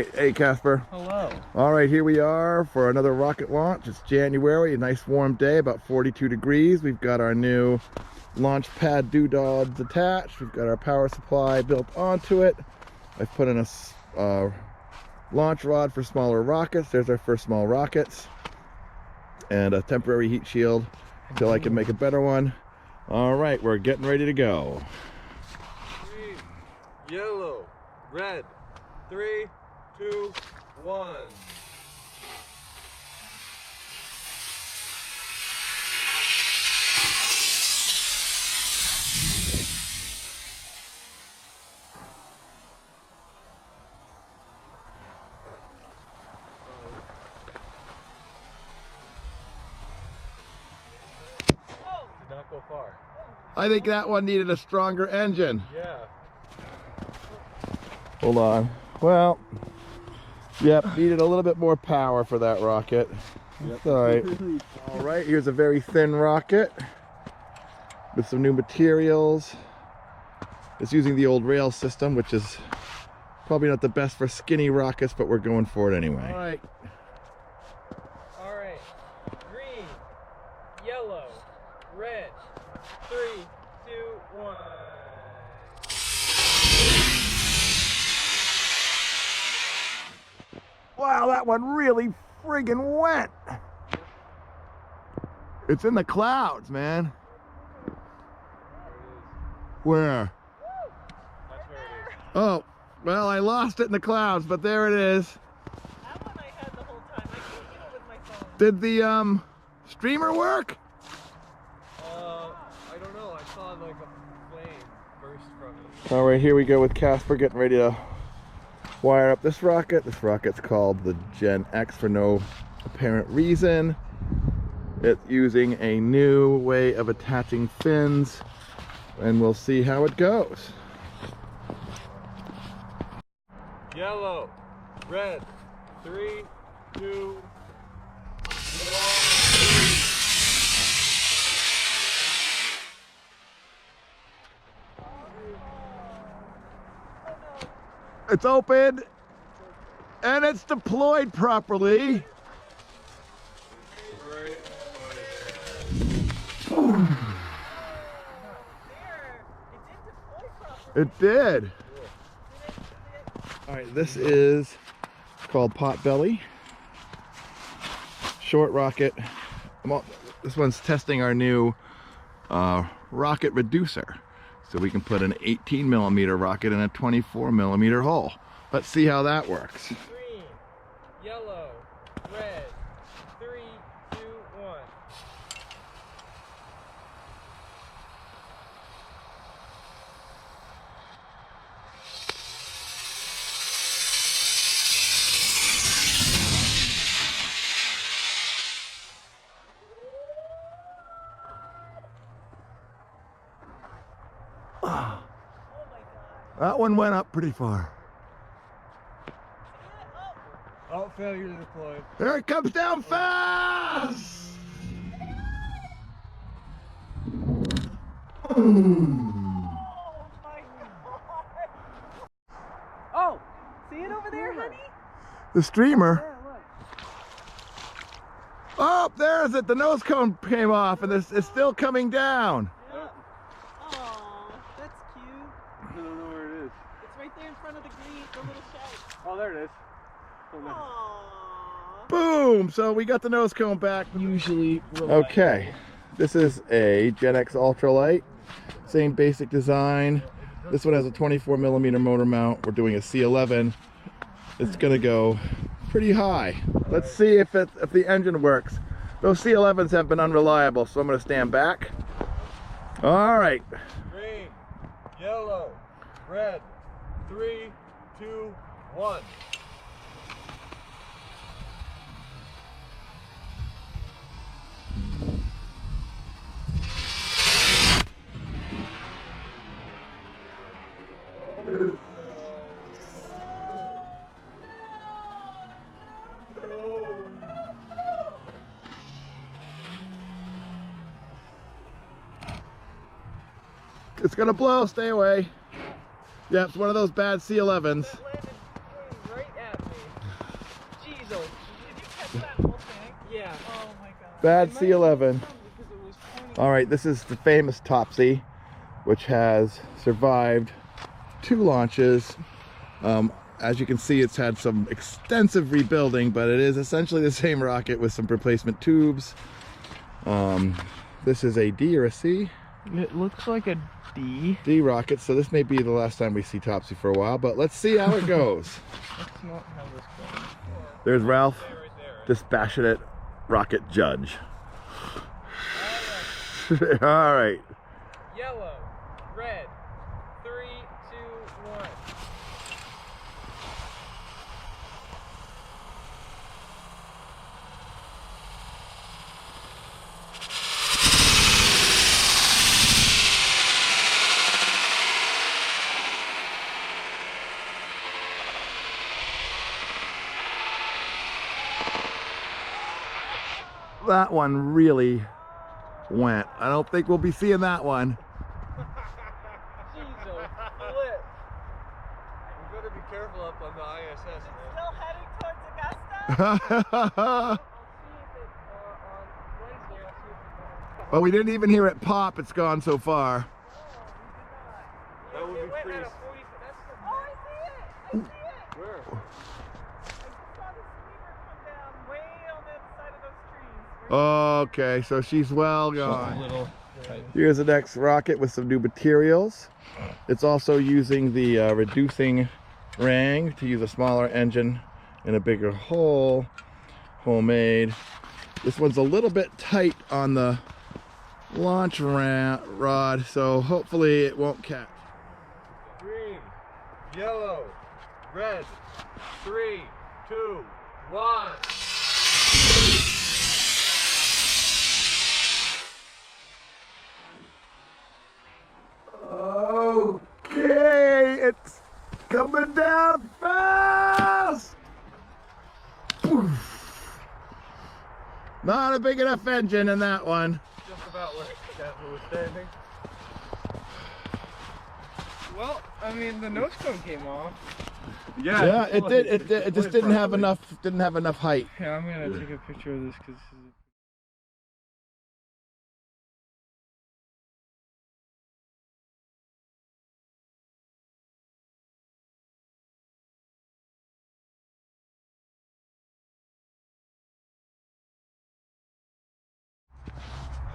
Hey Casper. Hello. All right, here we are for another rocket launch. It's January, a nice warm day, about 42 degrees. We've got our new launch pad doodads attached. We've got our power supply built onto it. I've put in a launch rod for smaller rockets. There's our first small rockets. And a temporary heat shield until I can make a better one. All right, we're getting ready to go. Green, yellow, red. 3, 2, 1. Did not go far. I think that one needed a stronger engine. Yeah. Hold on. Well, yep, needed a little bit more power for that rocket. Yep. All right. All right, here's a very thin rocket with some new materials. It's using the old rail system, which is probably not the best for skinny rockets, but we're going for it anyway. All right. All right. Green, yellow, red. 3, 2, 1. Wow, that one really friggin' went. It's in the clouds, man. Where? That's where it is. Oh, well, I lost it in the clouds, but there it is. That one I had the whole time. I couldn't get it with my phone. Did the streamer work? I don't know. I saw like a flame burst from it. All right, here we go with Casper getting ready to wire up this rocket. This rocket's called the Gen X for no apparent reason. It's using a new way of attaching fins, and we'll see how it goes. Yellow, red. 3, 2, 1. It's open, and it's deployed properly. It did. All right, this is called Potbelly. Short rocket. This one's testing our new rocket reducer. So we can put an 18mm rocket in a 24mm hole. Let's see how that works. Green, yellow, red. 3, 2, 1. That one went up pretty far. Oh, failure to deploy. There it comes down fast! Oh my god! Oh, see it over there, honey? The streamer. Yeah, look. Oh, there's it. The nose cone came off and it's still coming down. Yeah. Oh, that's cute. I don't know where it is. It's right there in front of the little shed. Oh, there it is. Oh, there. Aww. Boom! So we got the nose cone back. Usually. Okay, this is a Gen X Ultralight. Same basic design. This one has a 24mm motor mount. We're doing a C11. It's gonna go pretty high. Let's see if the engine works. Those C11s have been unreliable, so I'm gonna stand back. All right. Green, yellow, red. 3, 2, 1. It's gonna blow, stay away. Yeah, it's one of those bad C11s. It landed right at me. Diesel. Did you catch that whole thing? Yeah. Oh my god. Bad It might have C11. been because it was pointing- All right, this is the famous Topsy, which has survived 2 launches. As you can see, it's had some extensive rebuilding, but it is essentially the same rocket with some replacement tubes. This is a D or a C? It looks like a D. D rocket, so this may be the last time we see Topsy for a while, but let's see how it goes. Let's not have this going. There's Ralph, Stay right there. dispassionate rocket judge. All right. Yellow, red, 3, 2, 1. That one really went. I don't think we'll be seeing that one. Jeez, oh, flip. We better be careful up on the ISS, man. Still heading towards Augusta? I'll see if it, on Wednesday, I'll see if it Well, we didn't even hear it pop. It's gone so far. That would It be went pretty. at a 40. Oh, I see it! I see it! Where? I saw the streamer come down way on the other side of those trees. Okay, so she's well gone. Little. Here's the next rocket with some new materials. It's also using the reducing ring to use a smaller engine and a bigger hole. Homemade. This one's a little bit tight on the launch rod, so hopefully it won't catch. Green, yellow, red, 3, 2, 1. Okay, it's coming down fast. Poof. Not a big enough engine in that one. Just about where Catherine was standing. Well, I mean, the nose cone came off. Yeah, it did. It just didn't have enough. Didn't have enough height. Yeah, I'm gonna take a picture of this because this is.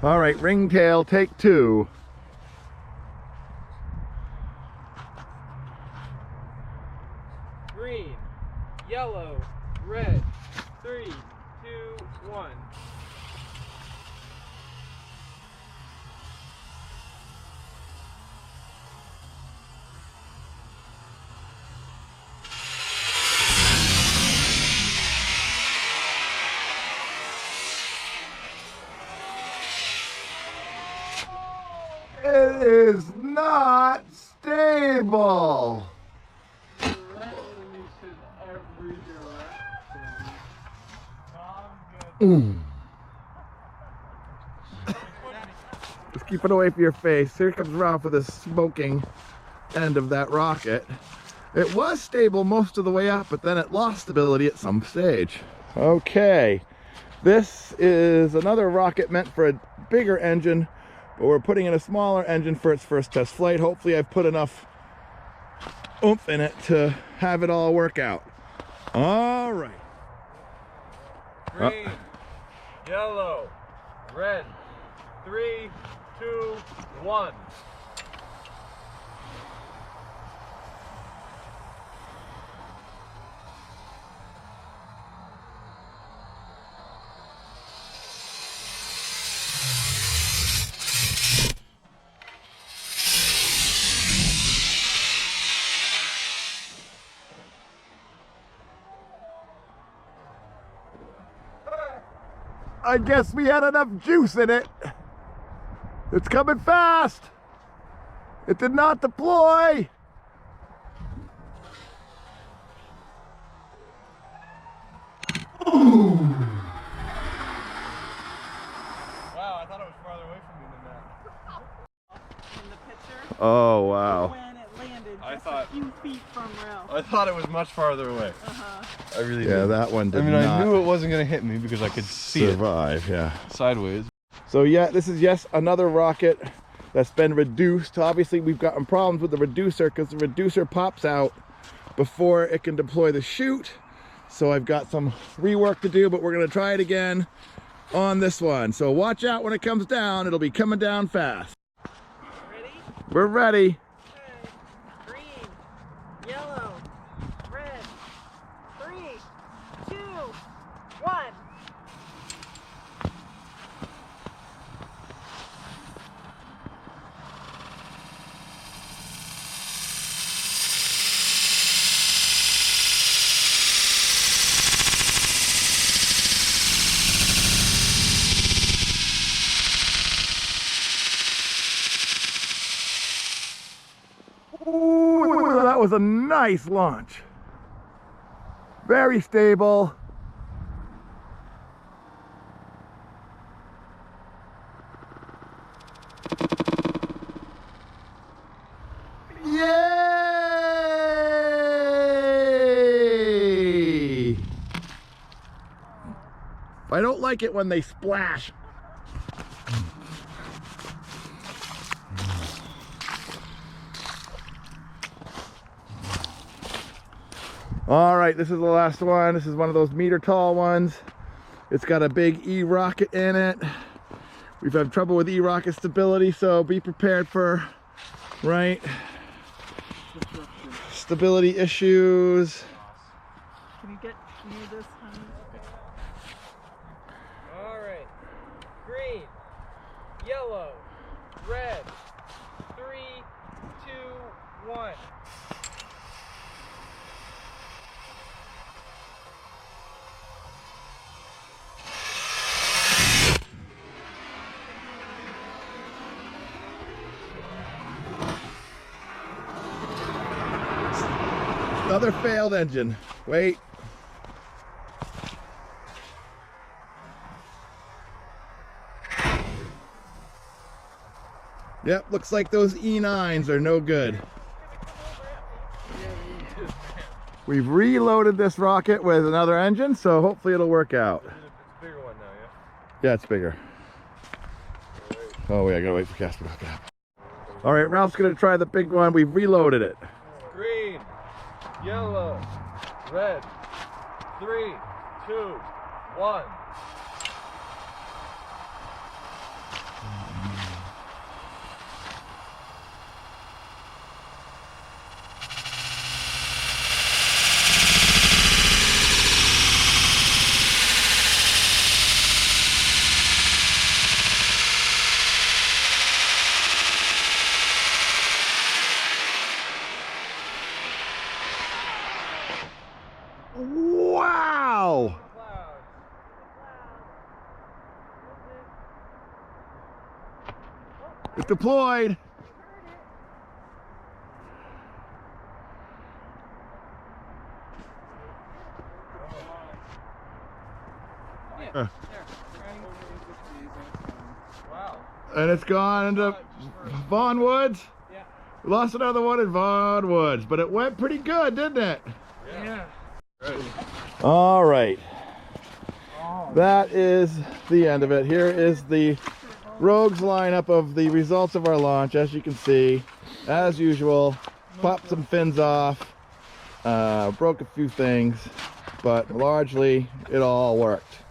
All right, ringtail, take 2. Green, yellow, red, 3, 2, 1. It is not stable. Just keep it away from your face. Here comes Ralph with the smoking end of that rocket. It was stable most of the way up, but then it lost stability at some stage. Okay, this is another rocket meant for a bigger engine, but we're putting in a smaller engine for its first test flight. Hopefully I've put enough oomph in it to have it all work out. All right. Green, yellow, red, 3, 2, 1. I guess we had enough juice in it. It's coming fast. It did not deploy. Wow, I thought it was farther away from me than that. In the picture Oh, wow. when it landed I just thought- a few feet from Ralph. I thought it was much farther away. Uh-huh. I really Yeah, did. that one did I mean, not I knew it wasn't gonna hit me because I could see survive. Yeah. it sideways. So yeah, this is another rocket that's been reduced. Obviously, we've gotten problems with the reducer because the reducer pops out before it can deploy the chute. So I've got some rework to do, but we're gonna try it again on this one. So watch out when it comes down. It'll be coming down fast. Ready? We're ready. Okay. Green, yellow, red. 3, 2, 1. Ooh, that was a nice launch. Very stable. Yay! I don't like it when they splash. All right, this is the last one. This is one of those meter tall ones. It's got a big E-rocket in it. We've had trouble with E-rocket stability, so be prepared for, right, stability issues. Can you get near this, honey? All right. Green, yellow, red. 3, 2, 1. Another failed engine. Wait. Yep, looks like those E9s are no good. We've reloaded this rocket with another engine, so hopefully it'll work out. It's a bigger one now, yeah? Yeah, it's bigger. Oh wait, I gotta wait for Casper to hook it up. All right, Ralph's gonna try the big one. We've reloaded it. Green, yellow, red. 3, 2, 1. Wow! It's deployed. Wow. And it's gone into Vaughn Woods. Yeah. We lost another one in Vaughn Woods, but it went pretty good, didn't it? Yeah. All right. That is the end of it. Here is the Rogues lineup of the results of our launch. As you can see, as usual, popped some fins off, broke a few things, but largely it all worked.